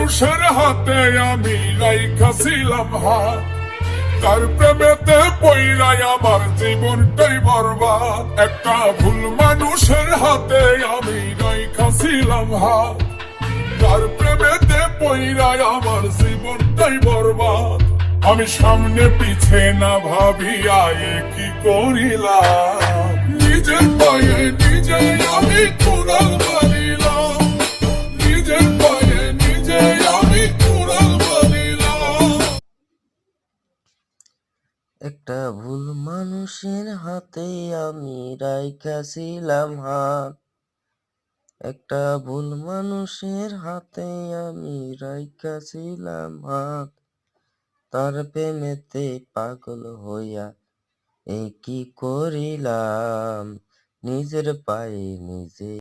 মানুষের হাতে আমি রাইখাছিলাম হাত, তার প্রেমেতে পইড়াই আমার জীবনটাই বরবাদ। একটা ভুল মানুষের হাতে আমি রাইখাছিলাম হাত, তার প্রেমেতে পইড়াই আমার জীবনটাই বরবাদ। আমি সামনে পিছে না ভাবিয়া কি করিলাম, নিজের পায়ে নিজে আমি কুড়াল মারিলাম, নিজের পায়ে নিজে আমি কুড়াল মারিলাম। একটা ভুল মানুষের হাতে আমি রাইখাছিলাম হাত, একটা ভুল মানুষের হাতে আমি রাইখাছিলাম হাত, তার প্রেমেতে পাগল হইয়া কি করিলাম, নিজের পায়ে নিজে